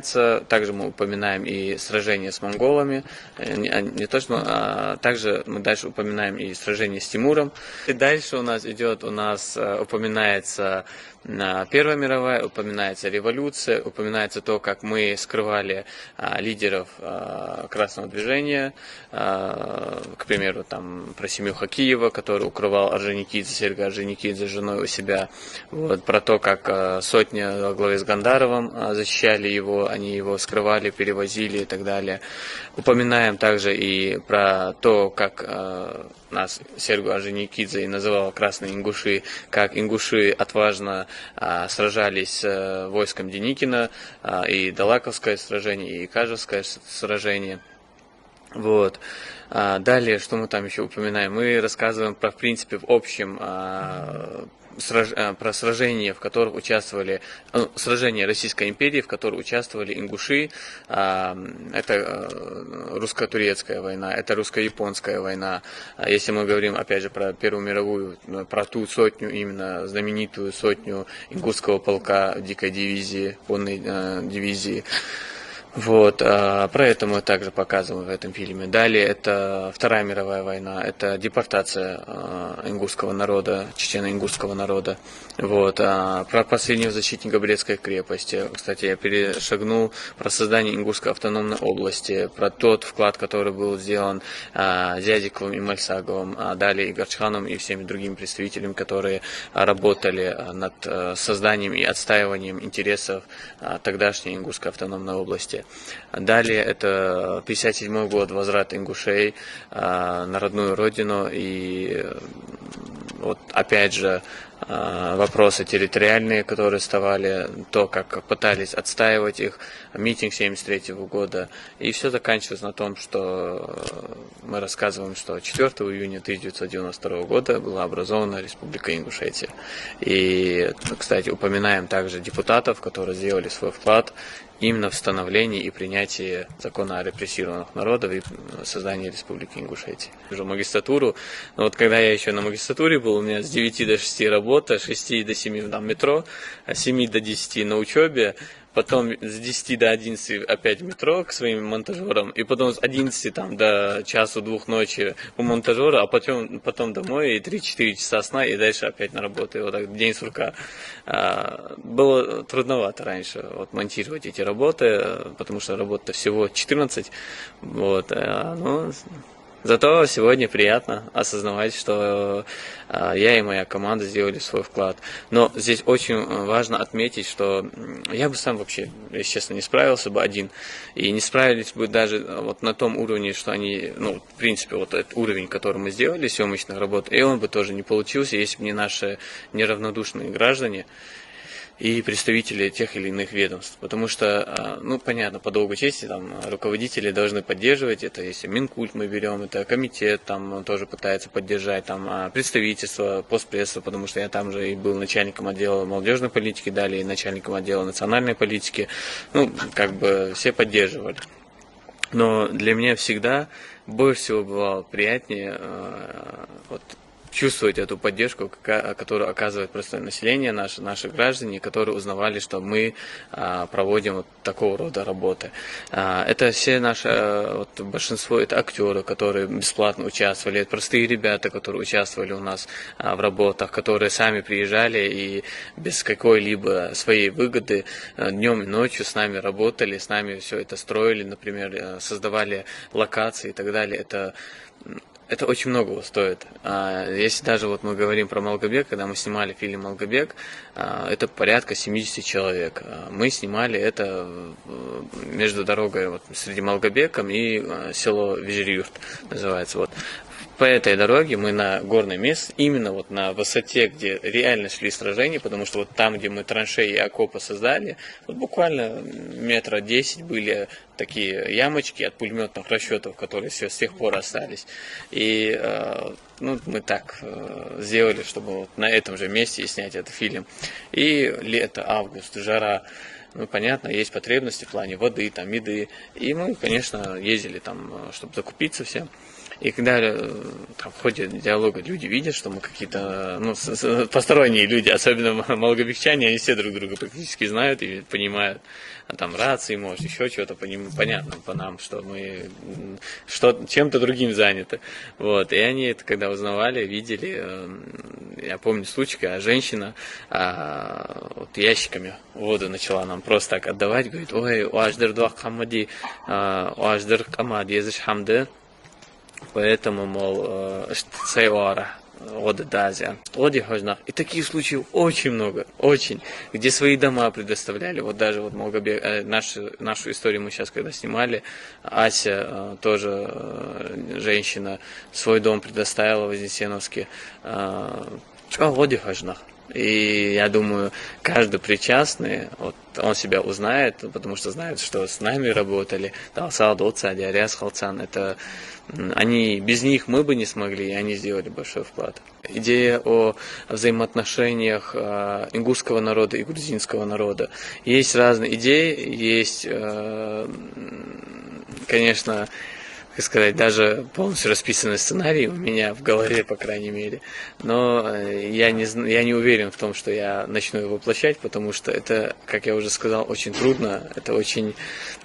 Также мы упоминаем и сражение с монголами, не то что, также мы дальше упоминаем и сражение с Тимуром. И дальше упоминается Первая мировая, упоминается революция, упоминается то, как мы скрывали лидеров красного движения, к примеру, там про семью Хакиева, который укрывал Орджоникидзе, Серго Орджоникидзе с женой у себя, вот, про то, как сотня во главе с Гандаровым защищали его, они его скрывали, перевозили и так далее. Упоминаем также и про то, как нас Серго Орджоникидзе и называл красные ингуши, как ингуши отважно сражались с войском Деникина, и Далаковское сражение, и Кажевское сражение. Вот. Далее, что мы там еще упоминаем? Мы рассказываем про, в принципе, в общем, про сражения, в которых участвовали, сражения Российской империи, в которых участвовали ингуши. Это русско-турецкая война, это русско-японская война. Если мы говорим, опять же, про Первую мировую, про ту сотню, именно знаменитую сотню ингушского полка дикой дивизии, конной дивизии. Вот, про это мы также показываем в этом фильме. Далее это Вторая мировая война, это депортация ингушского народа, чечено-ингушского народа. Вот, про последнего защитника Брестской крепости. Кстати, я перешагнул про создание Ингушской автономной области, про тот вклад, который был сделан Зязиковым и Мальсаговым, далее Игарчханом и всеми другими представителями, которые работали над созданием и отстаиванием интересов тогдашней Ингушской автономной области. Далее это 1957 год, возврат ингушей на родную родину, и вот опять же вопросы территориальные, которые вставали, то, как пытались отстаивать их, митинг 1973 года, и все заканчивается на том, что мы рассказываем, что 4 июня 1992 года была образована Республика Ингушетия. И, кстати, упоминаем также депутатов, которые сделали свой вклад именно в становлении и принятии закона о репрессированных народах и создании Республики Ингушетия. Уже магистратуру, но вот когда я еще на магистратуре был, у меня с 9 до 6 работа, с 6 до 7 там метро, с 7 до 10 на учебе, потом с 10 до 11 опять в метро к своим монтажерам, и потом с 11 там, до часу-двух ночи у монтажера, а потом домой, и 3-4 часа сна, и дальше опять на работу, и вот так день сурка. Было трудновато раньше вот, монтировать эти работы, потому что работа всего 14, вот, ну, зато сегодня приятно осознавать, что я и моя команда сделали свой вклад. Но здесь очень важно отметить, что я бы сам вообще, если честно, не справился бы один. И не справились бы даже вот на том уровне, что они, ну, в принципе, вот этот уровень, который мы сделали, съемочных работ, и он бы тоже не получился, если бы не наши неравнодушные граждане и представители тех или иных ведомств. Потому что, ну, понятно, по долгу чести, там, руководители должны поддерживать, это если Минкульт мы берем, это комитет, там, тоже пытается поддержать, там, представительство, постпресса, потому что я там же и был начальником отдела молодежной политики, далее и начальником отдела национальной политики, ну, как бы все поддерживали. Но для меня всегда больше всего бывало приятнее, вот, чувствовать эту поддержку, которую оказывает простое население, наши граждане, которые узнавали, что мы проводим вот такого рода работы. Это все наши, вот, большинство, это актеры, которые бесплатно участвовали, это простые ребята, которые участвовали у нас в работах, которые сами приезжали и без какой-либо своей выгоды днем и ночью с нами работали, с нами все это строили, например, создавали локации и так далее. Это очень многого стоит. Если даже вот мы говорим про Малгобек, когда мы снимали фильм «Малгобек», это порядка 70 человек. Мы снимали это между дорогой вот, среди Малгобеком и село Вежерюрт называется. Вот. По этой дороге мы на горной местности, именно вот на высоте, где реально шли сражения, потому что вот там, где мы траншеи и окопы создали, вот буквально метра 10 были такие ямочки от пулеметных расчетов, которые все с тех пор остались. И ну, мы так сделали, чтобы вот на этом же месте снять этот фильм. И лето, август, жара. Ну, понятно, есть потребности в плане воды, там, еды. И мы, конечно, ездили там, чтобы закупиться всем. И когда там, в ходе диалога люди видят, что мы какие-то, ну, посторонние люди, особенно малгобекчане, они все друг друга практически знают и понимают, там рации, может, еще что-то понятно по нам, что мы чем-то другим заняты. Вот. И они это когда узнавали, видели, я помню случай, когда женщина вот ящиками воду начала нам просто так отдавать, говорит, ой, уаждыр дуа хамади, уаждыр камади, езыш хамды, поэтому, мол, сайвара. И таких случаев очень много, очень, где свои дома предоставляли. Вот даже вот Малгобек, нашу историю мы сейчас когда снимали, Ася, тоже женщина, свой дом предоставила в Вознесеновске. И я думаю, каждый причастный, вот, он себя узнает, потому что знает, что с нами работали. Это они, без них мы бы не смогли, и они сделали большой вклад. Идея о взаимоотношениях ингушского народа и грузинского народа. Есть разные идеи, есть, конечно, как сказать, даже полностью расписанный сценарий у меня в голове, по крайней мере. Но я не уверен в том, что я начну его воплощать, потому что это, как я уже сказал, очень трудно. Это очень...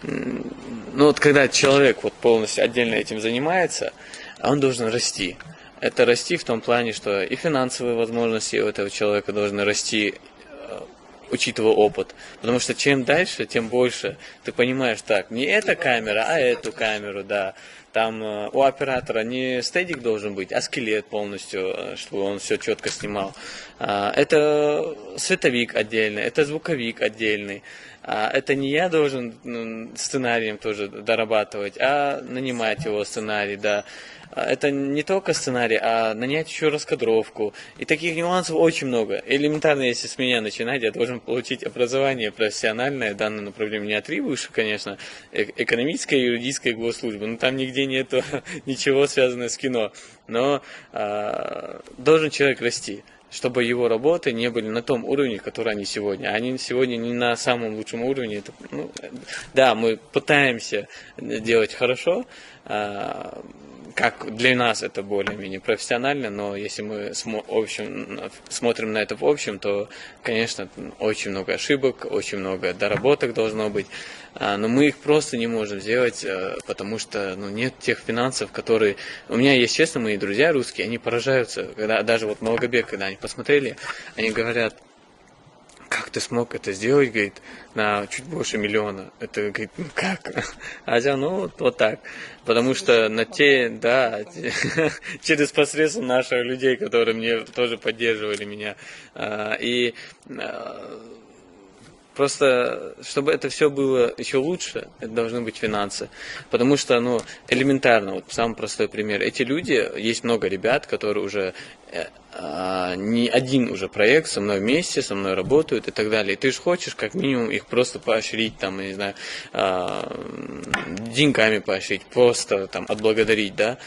Ну вот когда человек вот полностью отдельно этим занимается, он должен расти. Это расти в том плане, что и финансовые возможности у этого человека должны расти, учитывая опыт. Потому что чем дальше, тем больше ты понимаешь, так, не эта камера, а эту камеру, да. Там у оператора не стедик должен быть, а скелет полностью, чтобы он все четко снимал. Это световик отдельный, это звуковик отдельный. Это не я должен сценарием тоже дорабатывать, а нанимать его сценарий, да. Это не только сценарий, а нанять еще раскадровку. И таких нюансов очень много. Элементарно, если с меня начинать, я должен получить образование профессиональное в данном направлении. Не от РИ выше, конечно, экономическая, юридическая госслужба. Но там нигде нету ничего связанного с кино. Но должен человек расти, чтобы его работы не были на том уровне, который они сегодня. Они сегодня не на самом лучшем уровне. Это, да, мы пытаемся делать хорошо, как для нас это более-менее профессионально, но если мы смотрим на это в общем, то, конечно, очень много ошибок, очень много доработок должно быть, но мы их просто не можем сделать, потому что нет тех финансов, которые... У меня есть, честно, мои друзья русские, они поражаются, когда даже вот Малгобек, когда они посмотрели, они говорят, как ты смог это сделать, говорит, на чуть больше миллиона. Это, говорит, как? А я, вот так. Потому что через посредством наших людей, которые мне тоже поддерживали меня. И просто, чтобы это все было еще лучше, это должны быть финансы. Потому что, элементарно, вот самый простой пример. Эти люди, есть много ребят, которые уже не один уже проект со мной вместе, со мной работают и так далее. И ты же хочешь как минимум их просто поощрить, там, я не знаю, деньгами поощрить, просто там отблагодарить, да.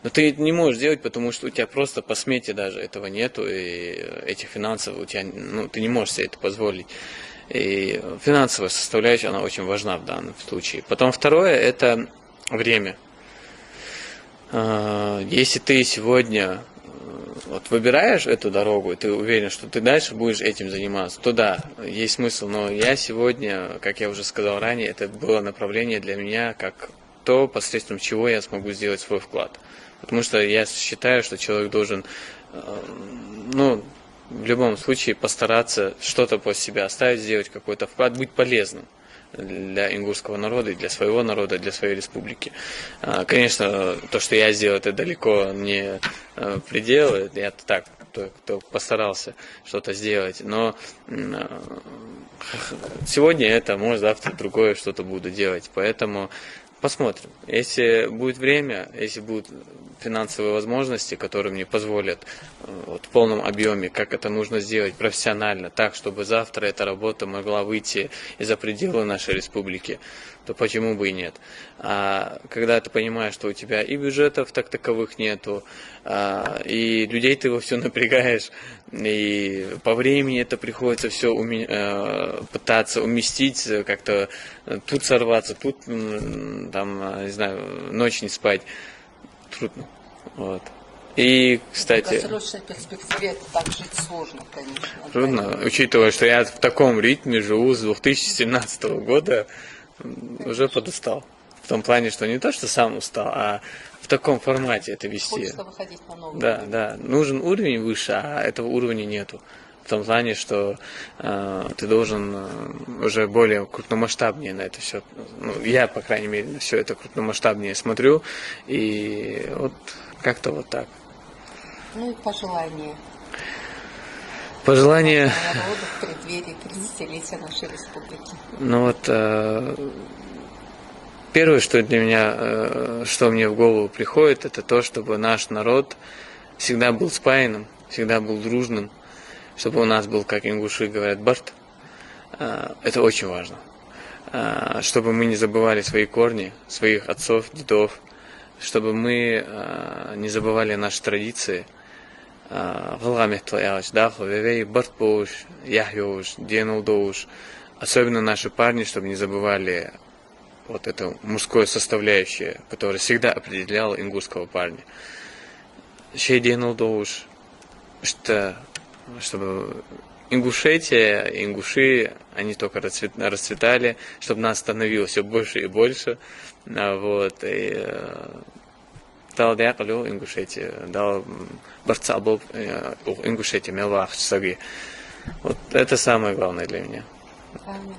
Но ты это не можешь сделать, потому что у тебя просто по смете даже этого нету, и этих финансов у тебя, ты не можешь себе это позволить. И финансовая составляющая, она очень важна в данном случае. Потом второе, это время. Если ты сегодня выбираешь эту дорогу, и ты уверен, что ты дальше будешь этим заниматься, то да, есть смысл. Но я сегодня, как я уже сказал ранее, это было направление для меня, как то, посредством чего я смогу сделать свой вклад. Потому что я считаю, что человек должен, в любом случае постараться что-то после себя оставить, сделать какой-то вклад, быть полезным для ингушского народа и для своего народа, для своей республики. Конечно, то, что я сделал, это далеко не предел, я так только постарался что-то сделать, но сегодня это, может, завтра другое что-то буду делать, поэтому посмотрим. Если будет время, если будут финансовые возможности, которые мне позволят в полном объеме, как это нужно сделать профессионально, так, чтобы завтра эта работа могла выйти из-за пределы нашей республики, то почему бы и нет. А когда ты понимаешь, что у тебя и бюджетов так таковых нету, и людей ты во все напрягаешь, и по времени это приходится все пытаться уместить, как-то тут сорваться, тут, там, не знаю, ночь не спать, трудно. Вот. И, В кстати, долгосрочной перспективе это так жить сложно, конечно. трудно, учитывая, что я в таком ритме живу с 2017 года, уже подустал. В том плане, что не то, что сам устал, а в таком формате это вести. Хочется выходить на новый Да, уровень. да, нужен уровень выше, а этого уровня нету. В том плане, что ты должен уже более крупномасштабнее на это все. Ну, я, по крайней мере, на все это крупномасштабнее смотрю. И вот как-то вот так. Ну и пожелания Пожелание, нашему народу в преддверии 30-летия нашей республики. ну вот, первое, что для меня, что мне в голову приходит, это то, чтобы наш народ всегда был спаянным, всегда был дружным, чтобы у нас был, как ингуши говорят, барт. Это очень важно. Чтобы мы не забывали свои корни, своих отцов, дедов, чтобы мы не забывали наши традиции. Особенно наши парни, чтобы не забывали вот это мужское составляющее, которое всегда определяло ингушского парня. Что чтобы Ингушетия, ингуши, они только расцветали, чтобы нас становилось все больше и больше. Вот, и дал дякую Ингушетия, дал борца был Ингушетия, мелвах, саги. Вот это самое главное для меня. Правильно.